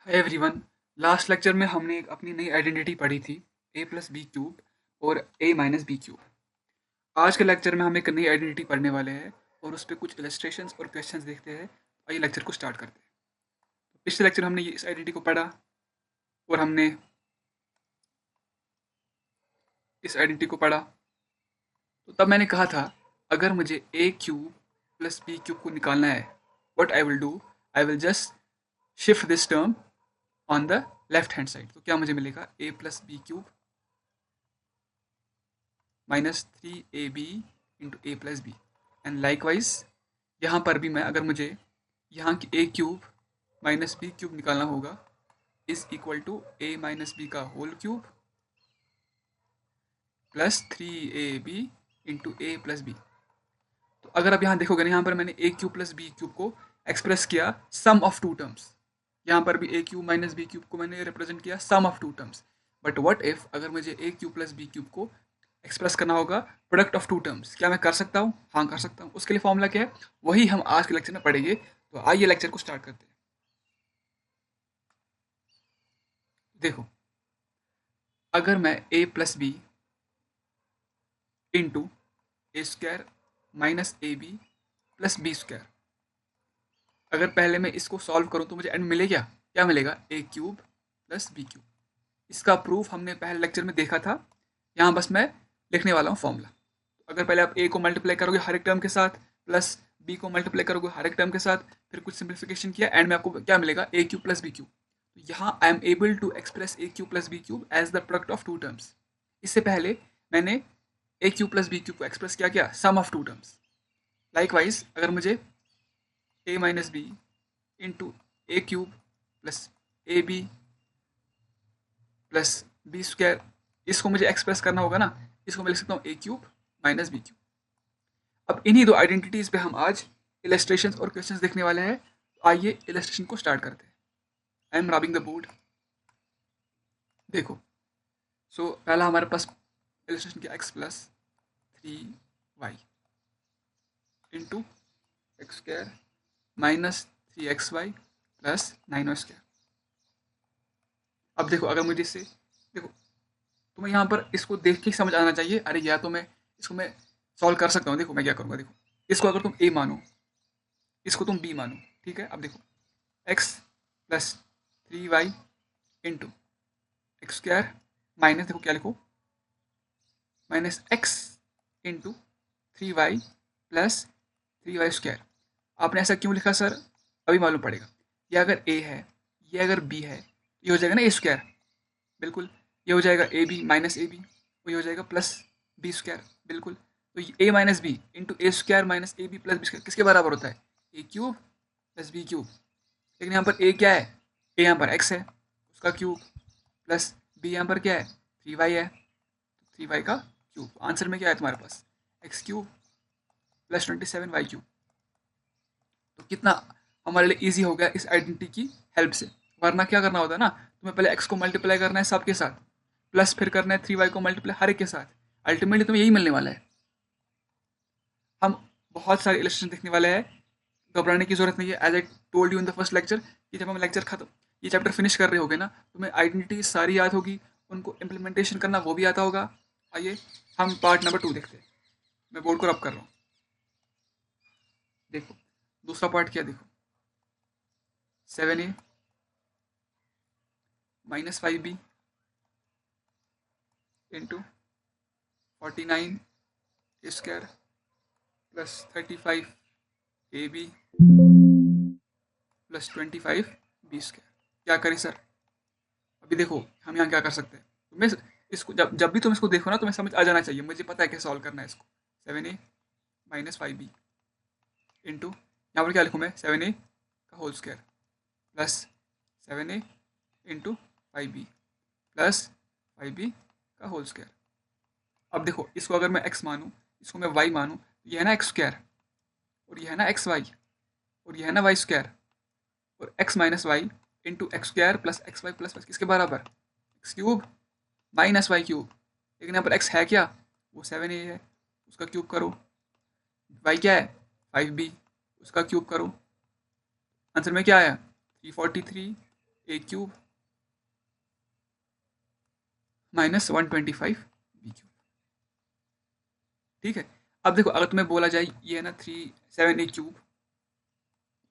Hi everyone. Last lecture में हमने एक अपनी नई आइडेंटिटी पढ़ी थी, ए प्लस बी क्यूब और ए माइनस बी क्यूब। आज के लेक्चर में हम एक नई आइडेंटिटी पढ़ने वाले हैं और उस पर कुछ इलस्ट्रेशंस और क्वेश्चंस देखते हैं। आइए लेक्चर को स्टार्ट करते हैं। पिछले लेक्चर हमने इस आइडेंटिटी को पढ़ा और हमने इस आइडेंटिटी को पढ़ा। तो तब मैंने कहा था, अगर मुझे a cube plus b cube को निकालना है, what I will do, I will just shift this term on the left hand side. तो क्या मुझे मिलेगा, a plus b cube minus three a b into a plus b. And likewise यहाँ पर भी मैं, अगर मुझे यहाँ की a cube minus b cube निकालना होगा, is equal to a minus b का whole cube plus three a b into a plus b. तो अगर आप यहाँ देखोगे ना, यहाँ पर मैंने a cube plus b cube को एक्सप्रेस किया सम ऑफ टू टर्म्स। यहाँ पर भी a cube minus b cube को मैंने रिप्रेजेंट किया sum of two terms. But what if अगर मुझे a cube plus b cube को एक्सप्रेस करना होगा प्रोडक्ट ऑफ टू टर्म्स, क्या मैं कर सकता हूँ? हाँ, कर सकता हूँ। उसके लिए फॉर्मूला क्या है, वही हम आज के लेक्चर में पढ़ेंगे। तो आइए लेक्चर को स्टार्ट करते हैं। देखो, अगर मैं a plus b into a square minus a b plus b square, अगर पहले मैं इसको सॉल्व करूँ तो मुझे एंड मिले क्या मिलेगा, a cube plus b cube. इसका प्रूफ हमने पहले लेक्चर में देखा था। यहाँ बस मैं लिखने वाला हूँ फॉर्मूला। अगर पहले आप ए को मल्टीप्लाई करोगे हर एक टर्म के साथ, प्लस बी को मल्टीप्लाई करोगे हर एक टर्म के साथ, फिर कुछ सिंप्लीफिकेशन किया, एंड में आपको क्या मिलेगा, a cube plus b cube. तो यहाँ I am able to express a cube plus b cube as the product of two terms. इससे पहले मैंने a cube plus b cube को एक्सप्रेस किया क्या, sum of two terms. Likewise अगर मुझे a minus b into a cube plus a b plus b square, इसको मुझे एक्सप्रेस करना होगा ना, इसको मैं लिख सकता हूँ ए क्यूब माइनस बी क्यूब। अब इन्हीं दो आइडेंटिटीज पे हम आज इलस्ट्रेशन और क्वेश्चंस देखने वाले हैं। तो आइए इलस्ट्रेशन को स्टार्ट करते हैं। I am rubbing the board. देखो, पहला हमारे पास इलस्ट्रेशन क्या, x plus three y into x square minus three x y plus nine y square. अब देखो, अगर मुझे इससे, देखो तुम्हें यहाँ पर इसको देख के समझ आना चाहिए, अरे या तो मैं इसको मैं सॉल्व कर सकता हूँ। देखो मैं क्या करूँगा, देखो इसको अगर तुम ए मानो, इसको तुम बी मानो, ठीक है। अब देखो, x plus three y into x square minus, देखो क्या लिखो, minus x into three y plus three y square. आपने ऐसा क्यों लिखा सर, अभी मालूम पड़ेगा। ये अगर ए है, ये अगर बी है, ये हो जाएगा ना ए स्क्वायर, बिल्कुल। ये हो जाएगा a b minus a b, वो ये हो जाएगा प्लस बी स्क्वायर, बिल्कुल। तो a minus b into a square minus a b plus b square किसके बराबर होता है, a cube plus b cube. लेकिन यहाँ पर ए क्या है, ए यहाँ पर एक्स है, उसका क्यूब, प्लस बी यहाँ पर क्या है, थ्री वाई है, थ्री वाई का क्यूब। आंसर में क्या है तुम्हारे पास, x cube plus 27 y cube. तो कितना हमारे लिए ईजी हो गया इस आइडेंटिटी की हेल्प से। वरना क्या करना होता है ना, तुम्हें पहले एक्स को मल्टीप्लाई करना है सबके साथ, प्लस फिर करना है थ्री वाई को मल्टीप्लाई हर एक के साथ। अल्टीमेटली तुम्हें यही मिलने वाला है। हम बहुत सारे इलस्ट्रेशन देखने वाले हैं, घबराने की जरूरत नहीं है। As I told you in the first lecture, कि जब हम लेक्चर खत्म, ये चैप्टर फिनिश कर रहे होगे ना, तुम्हें आइडेंटिटी सारी याद होगी, उनको इम्प्लीमेंटेशन करना वो भी आता होगा। आइए हम पार्ट नंबर 2 देखते हैं। मैं बोर्ड को रब कर रहा हूँ। देखो दूसरा पार्ट क्या, देखो 7a minus 5b into 49 square plus 35ab plus 25b square. क्या करें सर, अभी देखो हम यहाँ क्या कर सकते हैं। तुम्हें इसको जब जब भी तुम इसको देखो ना, तुम्हें समझ आ जाना चाहिए, मुझे पता है कैसे सॉल्व करना है इसको। 7a माइनस 5b इंटू, यहाँ पर क्या लिखूँ मैं, 7a का whole square plus 7a into 5b plus 5b का होल स्क्वायर। अब देखो, इसको अगर मैं x मानूँ, इसको मैं y मानूँ, ये है ना एक्स स्क्वायर, और ये है ना एक्स वाई, और ये है ना वाई स्क्वायर, और x minus y into x square plus x y plus किसके बराबर, x cube minus y cube. लेकिन यहाँ पर x है क्या, वो 7a है, उसका क्यूब करो। y क्या है, 5b, उसका क्यूब करो। आंसर में क्या आया, 343 ए क्यूब माइनस 125 बी क्यूब। ठीक है, अब देखो अगर तुम्हें बोला जाए ये है ना 7 ए क्यूब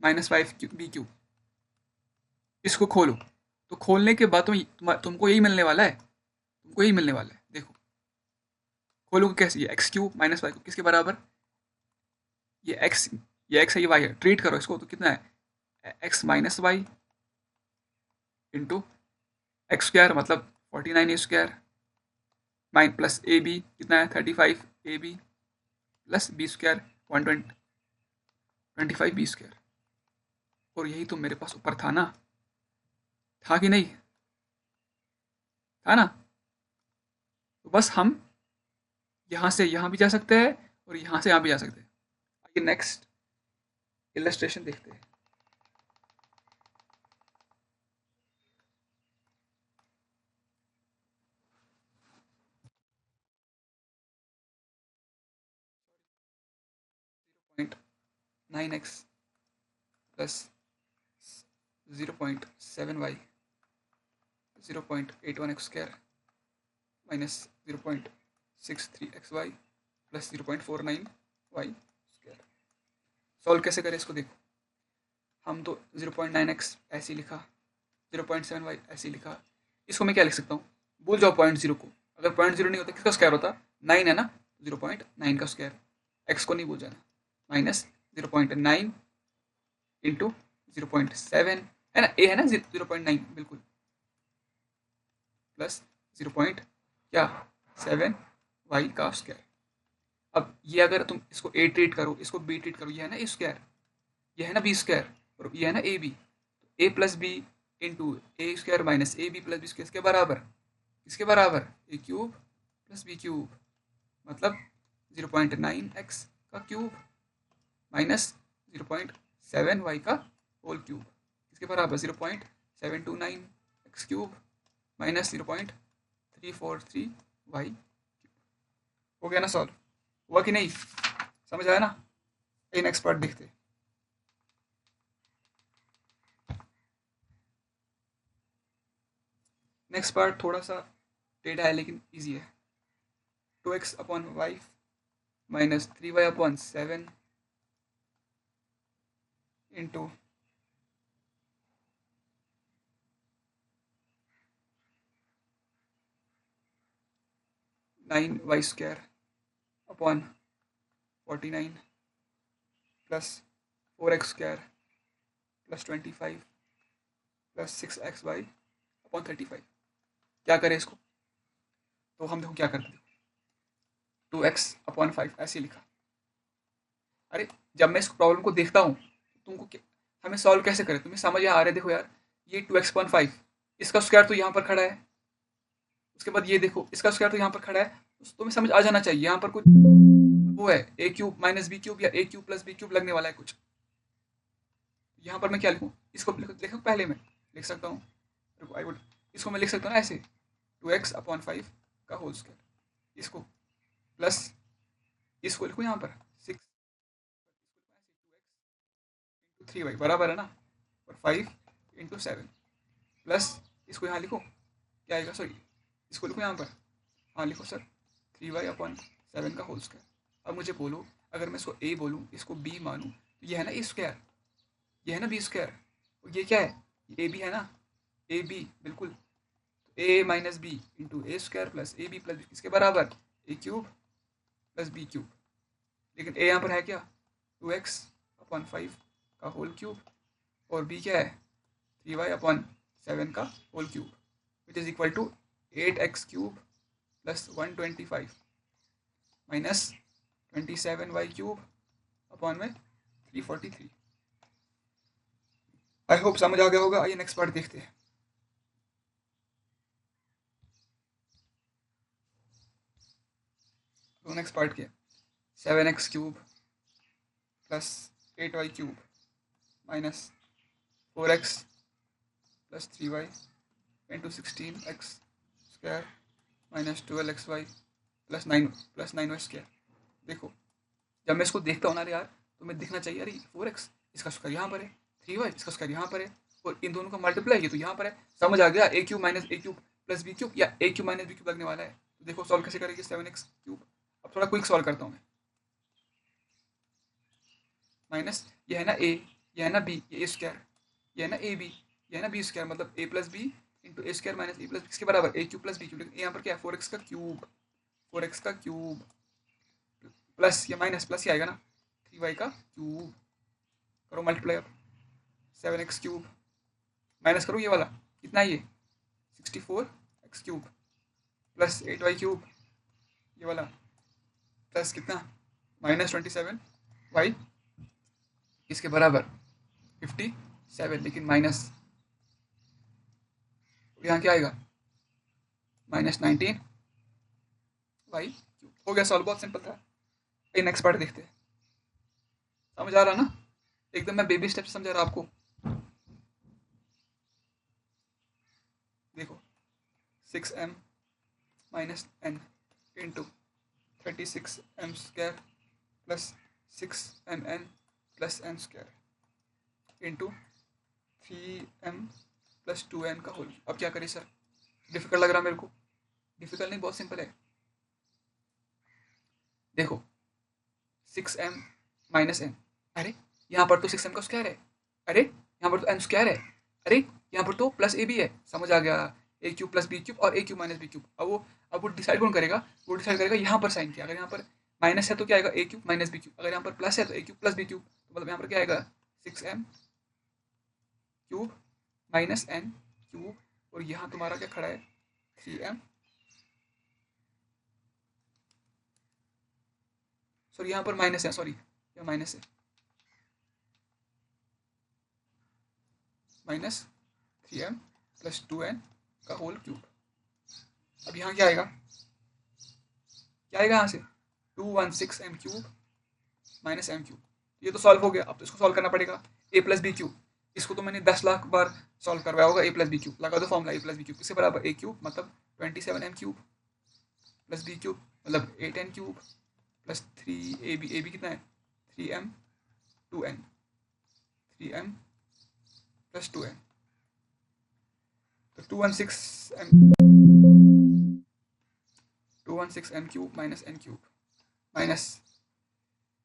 माइनस 5 बी क्यूब, इसको खोलो, तो खोलने के बाद तुमको यही मिलने वाला है, तुमको यही मिलने वाला है। देखो खोलोगे कैसे, ये एक्स क्यूब माइनस वाई किसके बराबर, ये एक्स, ये एक्स है, ये वाई है, ट्रीट करो इसको, तो कितना है x minus y into x square मतलब 49 a square minus plus a b कितना है 35 a b plus b square 125 b square. और यही तो मेरे पास ऊपर था ना, था कि नहीं, था ना। तो बस हम यहाँ से यहाँ भी जा सकते हैं और यहाँ से यहाँ भी जा सकते हैं। आइए नेक्स्ट इलस्ट्रेशन देखते हैं। Point 9x plus 0.7y 0.81x square minus 0.63xy plus 0.49y square. Solve कैसे करें इसको, देखो हम तो 0.9x ऐसे ही लिखा, 0.7y ऐसे ही लिखा, इसको मैं क्या लिख सकता हूँ, भूल जाओ 0.0 को, अगर 0.0 नहीं होता किसका स्क्वायर होता, 9 है ना, 0.9 का स्क्वायर, x को नहीं भूल जाना, माइनस 0.9 इंटू 0.7 है ना, a है ना 0.9 बिल्कुल, प्लस 0.7 का स्क्वायर। अब ये अगर तुम इसको a ट्रीट करो, इसको b ट्रीट करो, ये है ना a स्क्वायर, ये है ना b स्क्वायर, और ये है ना ab, तो a plus b into a square minus a b plus b square, इसके बराबर, किसके बराबर, a cube plus b cube, मतलब 0.9x का क्यूब माइनस 0.7y का होल क्यूब, किसके बराबर 0.729x क्यूब माइनस 0.343y। हो गया ना सॉल्व, हुआ कि नहीं, समझ आया ना। ये नेक्स्ट पार्ट देखते। नेक्स्ट पार्ट थोड़ा सा टेढ़ा है लेकिन इजी है। 2x upon y minus 3y upon 7 into 9y square upon 49 plus 4x square plus 25 plus 6xy upon 35। क्या करें इसको, तो हम देखो क्या करते हैं, 2x अपॉन 5 ऐसे लिखा। अरे जब मैं इस प्रॉब्लम को देखता हूँ तुमको हमें सॉल्व कैसे करें, तुम्हें समझ आ रहा है, देखो यार ये 2x अपॉन 5, इसका स्क्वायर तो यहाँ पर खड़ा है, उसके बाद ये देखो इसका स्क्वायर तो यहाँ पर खड़ा है, तो तुम्हें समझ आ जाना चाहिए यहाँ पर कुछ वो है, a cube minus b cube या ए क्यूब प्लस बी क्यूब लगने वाला है कुछ। यहाँ पर मैं क्या लिखूँ, इसको लिखूँ, पहले मैं लिख सकता हूँ, आई वुड, इसको मैं लिख सकता हूँ ऐसे 2x अपॉन 5 का होल स्क्वायर, इसको प्लस इसको लिखूँ यहाँ पर 6 3y बराबर है ना, और 5 इंटू 7 प्लस इसको यहाँ लिखो, क्या आएगा, सॉरी इसको लिखो यहाँ पर, हाँ लिखो सर 3y अपॉन 7 का होल स्क्वायर। अब मुझे बोलो अगर मैं इसको a बोलूँ इसको b मानूँ, तो ये है ना a स्क्वायर, ये है ना b स्क्वायर, और ये क्या है, ये a b है ना, a b बिल्कुल, तो a minus b into a square plus a b plus b किसके बराबर, a cube plus b cube, लेकिन a यहाँ पर है क्या 2x अपॉन 5 का होल क्यूब, और b क्या है 3y अपॉन 7 का whole cube, which is equal to 8x cube plus 125 minus 27y cube upon में 343। आई होप समझ आ गया होगा। आइए नेक्स्ट पार्ट देखते हैं। तो नेक्स्ट पार्ट क्या, 7x cube plus 8y cube minus 4x plus 3y into 16x square minus 12xy plus 9y square. देखो जब मैं इसको देखता हूँ ना यार, तो मैं दिखना चाहिए अरे 4x इसका स्क्वायर यहाँ पर है, 3y इसका स्क्वायर यहाँ पर है, और इन दोनों का मल्टीप्लाई किया तो यहाँ पर है, समझ आ गया, ए क्यूब माइनस ए क्यूब प्लस बी क्यूब या ए क्यूब माइनस बी क्यूब लगने वाला है। तो देखो सॉल्व कैसे करेंगे 7x क्यूब। अब थोड़ा क्विक सॉल्व करता हूँ मैं। माइनस ये है ना ए, ये है ना बी, ये ए स्क्वायर, ये है ना ए बी, ये है ना बी स्क्वायर, मतलब ए plus b into a square minus A plus b किसके बराबर, a cube plus b cube. लेकिन यहाँ पर क्या है 4x का क्यूब, 4x का क्यूब प्लस ये माइनस प्लस ही आएगा ना 3y का क्यूब। करो मल्टीप्लाई अब, 7x क्यूब माइनस करो ये वाला कितना है ये 64x cube plus 8y cube ये वाला प्लस कितना माइनस 27y इसके बराबर 57, लेकिन माइनस यहाँ क्या आएगा -19y क्यूब। हो गया सॉल्व, बहुत सिंपल था। नेक्स्ट पार्ट देखते हैं। समझ आ रहा ना, एकदम मैं बेबी स्टेप समझा रहा आपको। देखो 6m minus n into 36m square plus 6mn plus n square into 3m plus 2n का होल। अब क्या करें सर, डिफिकल्ट लग रहा मेरे को? डिफिकल्ट नहीं, बहुत सिंपल है। देखो 6m माइनस n, अरे यहाँ पर तो 6m का स्क्वायर है, अरे यहाँ पर तो n स्क्वायर है, अरे यहाँ पर तो प्लस ए भी है। समझ आ गया, ए क्यूब प्लस बी क्यूब और ए क्यूब माइनस बी क्यूब। अब वो डिसाइड कौन करेगा, वो डिसाइड करेगा यहाँ पर साइन किया। अगर यहाँ पर माइनस है तो क्या आएगा a cube minus b cube, अगर यहाँ पर प्लस है तो ए क्यूब प्लस बी क्यूब। तो मतलब यहाँ पर क्या आएगा 6m cube minus n cube, और यहाँ तुम्हारा क्या खड़ा है 3m, सॉरी यहाँ पर माइनस है, सॉरी यह माइनस है, माइनस 3m प्लस 2n का होल क्यूब। अब यहाँ क्या आएगा, क्या आएगा यहाँ से 216m cube minus m cube. ये तो सॉल्व हो गया। अब तो इसको सॉल्व करना पड़ेगा a प्लस बी क्यूब। इसको तो मैंने 10 लाख बार सॉल्व करवाया होगा। a प्लस बी क्यूब लगा दो formula, a plus b cube किसके बराबर, a क्यूब मतलब 27m cube plus b cube मतलब 8n cube plus 3ab, ab कितना है 3m 2n, 3m plus 2n, तो 216m cube minus n cube minus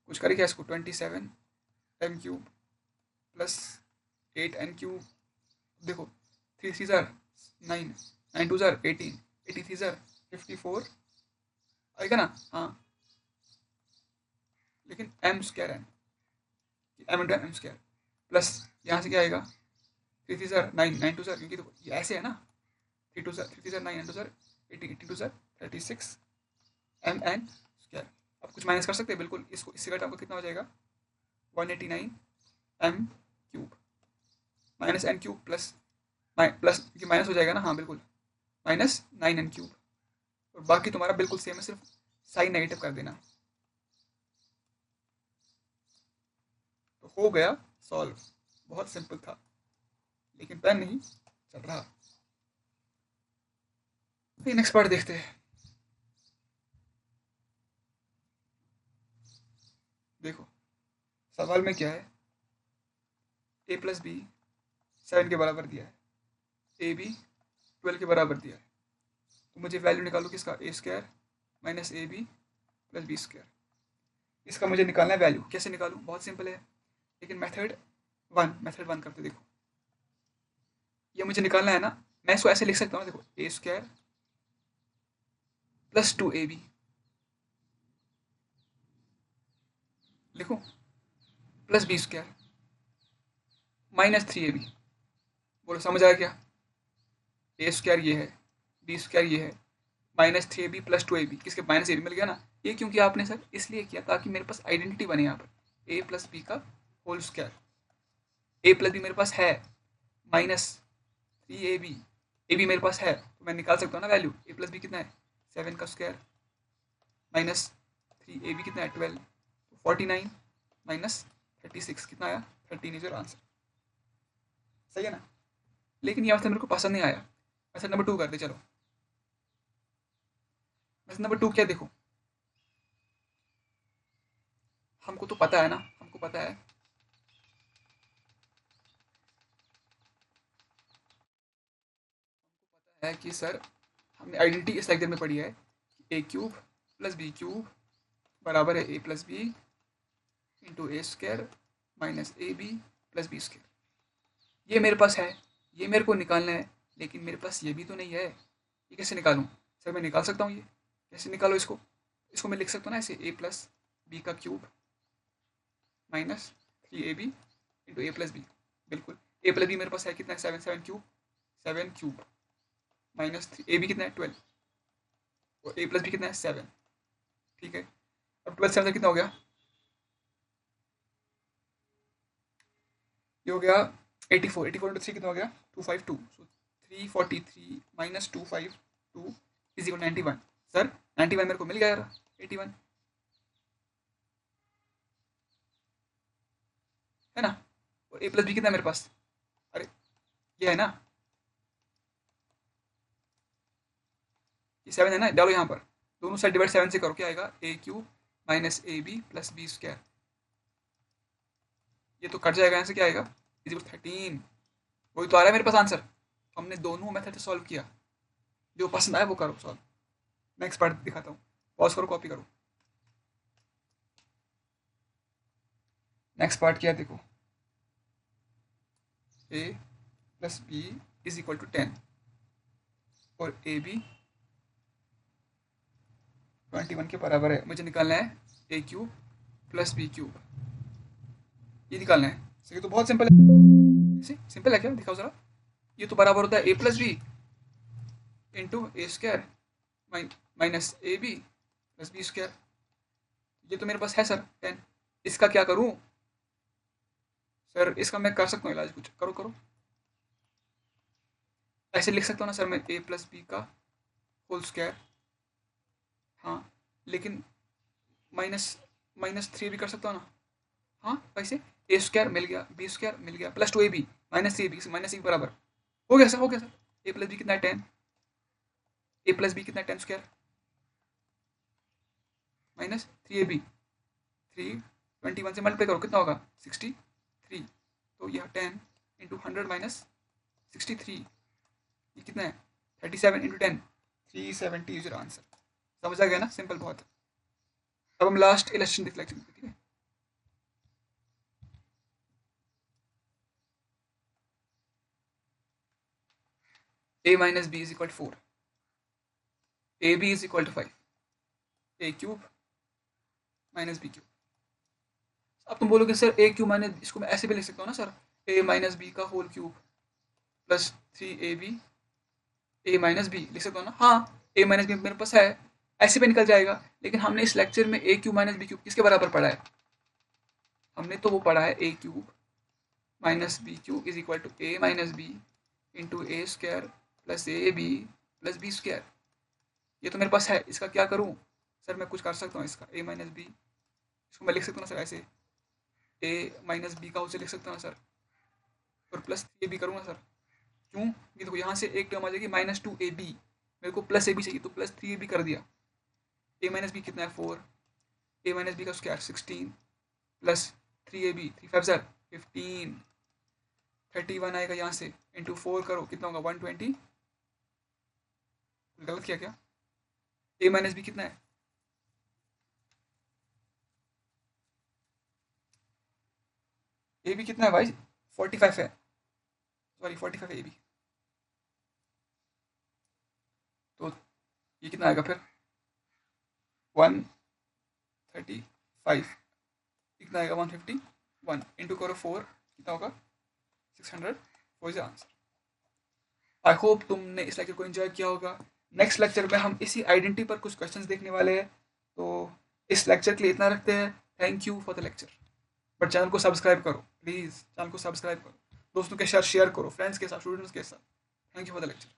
कुछ करें क्या इसको 27m cube plus 8n cube. देखो 3 3 ज़ार 9, 9 2 ज़ार 18, 83 ज़ार 54 आएगा ना, हाँ। लेकिन m स्क्वायर है, m into m square plus यहाँ से क्या आएगा 3 3 ज़ार 9, 9 2 ज़ार, क्योंकि देखो ये ऐसे है ना 3 2 ज़ार 3 3 ज़ार 9, 9 2 ज़ार 18, 18 2 ज़ार 36 mn स्क्वायर। अब कुछ माइनस कर सकते हैं बिल्कुल, इसको इससे घटा आपको कितना हो जाएगा 189 m cube minus n cube plus plus क्योंकि माइनस हो जाएगा ना, हाँ बिल्कुल माइनस 9n क्यूब, और बाकी तुम्हारा बिल्कुल सेम है, सिर्फ साइन नेगेटिव कर देना। तो हो गया सॉल्व, बहुत सिंपल था, लेकिन पेन नहीं चल रहा। नेक्स्ट पार्ट देखते हैं। देखो सवाल में क्या है, ए प्लस बी 7 के बराबर दिया है, ए बी 12 के बराबर दिया है, तो मुझे वैल्यू निकालो किसका, a square minus a b plus b square. इसका मुझे निकालना है वैल्यू। कैसे निकालूं, बहुत सिंपल है, लेकिन मेथड वन करते। देखो ये मुझे निकालना है ना, मैं इसको ऐसे लिख सकता हूँ, देखो ए स्क्वायर प्लस 2ab लिखो plus b square minus 3ab। बोलो समझ आया क्या, ए स्क्वायर ये है, बी स्क्वायर ये है, माइनस 3ab प्लस 2ab, किसके माइनस ए मिल गया ना। ये क्यों किया आपने सर, इसलिए किया ताकि मेरे पास आइडेंटिटी बने यहाँ पर ए प्लस बी का होल स्क्वायर। ए प्लस बी मेरे पास है माइनस 3ab, ए बी मेरे पास है, तो मैं निकाल सकता हूँ ना वैल्यू। ए प्लस बी कितना है 7 का स्क्वायर माइनस 3ab कितना है 12, तो 49 माइनस 36 कितना आया 13 इज योर आंसर। सही है ना, लेकिन ये मेरे को पसंद नहीं आया। मेथड नंबर 2 कर दे चलो। मेथड नंबर 2 क्या, देखो हमको तो पता है ना, हमको पता है है कि सर हमने आइडेंटिटी इस लेक्चर में पढ़ी है, a cube plus b cube बराबर है a plus b into a square minus a b plus b square. ये मेरे पास है, ये मेरे को निकालना है, लेकिन मेरे पास ये भी तो नहीं है। ये कैसे निकालूं? सर मैं निकाल सकता हूँ, ये कैसे निकालो इसको? इसको मैं लिख सकता हूँ ना ऐसे, ए प्लस बी का cube minus 3ab into a plus B. बिल्कुल, ए प्लस बी मेरे पास है कितना है, 7 क्यूब माइनस 3 ए बी कितना है 12 और ए प्लस बी कितना है 7। ठीक है, अब 12 7 कितना हो गया? ये हो गया 84। 84 इंटू 3 कितना हो गया? 252। सो 343 माइनस 252 इज इक्वल 91। सर 91 मेरे को मिल गया यार, 81 है ना। और ए प्लस बी कितना है मेरे पास? अरे ये है ना, ये 7 है ना, डालो यहाँ पर, दोनों साइड डिवाइड 7 से करो, क्या आएगा? A cube minus a b plus b square. ये तो कट जाएगा, यहाँ से क्या आएगा? Is equal 13। वही तो आ रहा है मेरे पास आंसर। हमने दोनों मेथड से सॉल्व किया, जो पसंद आया वो करो सॉल्व। नेक्स्ट पार्ट दिखाता हूँ, पॉज करो, कॉपी करो। नेक्स्ट पार्ट क्या है देखो, a plus b is equal to 10 और ए बी 21 के बराबर है। मुझे निकालना है a cube plus b cube, ये निकालना है। ये तो बहुत सिंपल है, सिंपल है क्या? दिखाओ जरा। ये तो बराबर होता है a plus b into a square minus a b plus b square. ये तो मेरे पास है सर 10। इसका क्या करूं? सर इसका मैं कर सकता हूँ इलाज, कुछ करो करो। ऐसे लिख सकता हूँ ना सर मैं, ए प्लस बी का होल स्क्वायर। हाँ, लेकिन माइनस माइनस 3 भी कर सकता हूँ ना। हाँ वैसे ए स्क्वायर मिल गया, बी स्क्वायर मिल गया, plus 2ab minus 3ab minus 1 बराबर हो गया सर, हो गया सर। ए प्लस बी कितना है 10, ए प्लस बी कितना है 10 स्क्वायर माइनस 3ab, 321 से मल्टीप्लाई करो कितना होगा? 63। तो यह 10 इंटू 100 माइनस 63, ये कितना है? 37 इंटू 10, 370 इज योर आंसर। समझ आ गया ना, सिंपल बहुत है। अब हम लास्ट इलस्ट्रेशन देख लेते हैं, ठीक है। a minus b is equal to 4, ab is equal to 5, a cube minus b cube. अब तुम बोलोगे सर ए क्यूब माइनस, इसको मैं ऐसे भी लिख सकता हूँ ना सर, ए माइनस बी का होल क्यूब प्लस 3ab ए माइनस बी लिख सकता हूँ ना। हाँ, ए माइनस बी मेरे पास है, ऐसे भी निकल जाएगा। लेकिन हमने इस लेक्चर में a cube minus b cube किसके बराबर पढ़ा है? हमने तो वो पढ़ा है a cube minus b cube is equal to a minus b into a square plus a b plus b square. ये तो मेरे पास है, इसका क्या करूँ? सर मैं कुछ कर सकता हूँ इसका, ए माइनस बी, इसको मैं लिख सकता हूँ ना सर ऐसे, ए माइनस बी का उसे लिख सकता हूँ ना सर, और प्लस ए बी करूँगा सर। क्यों? ये देखो यहाँ से एक टर्म आ जाएगी माइनस 2ab, मेरे को प्लस ए बी चाहिए तो प्लस 3ab कर दिया। ए माइनस बी कितना है 4, ए माइनस बी का स्क्वायर 16 प्लस 3ab, 3 5 ज़र 15, 31 आएगा यहाँ से, इंटू 4 करो कितना होगा? 120। गलत किया क्या? ए माइनस बी कितना है? ए बी कितना है भाई? 45 है, सॉरी 45 है ए बी। तो ये कितना आएगा फिर? 135, कितना आएगा? 151 इंटू करो 4 कितना होगा? 600। वो इज आंसर। आई होप तुमने इस लेक्चर को एंजॉय किया होगा। नेक्स्ट लेक्चर में हम इसी आइडेंटिटी पर कुछ क्वेश्चंस देखने वाले हैं। तो इस लेक्चर के लिए इतना रखते हैं। Thank you for the lecture. But channel को सब्सक्राइब करो प्लीज़, चैनल को सब्सक्राइब करो, दोस्तों के साथ शेयर करो, फ्रेंड्स के साथ, स्टूडेंट्स के साथ। Thank you for the lecture.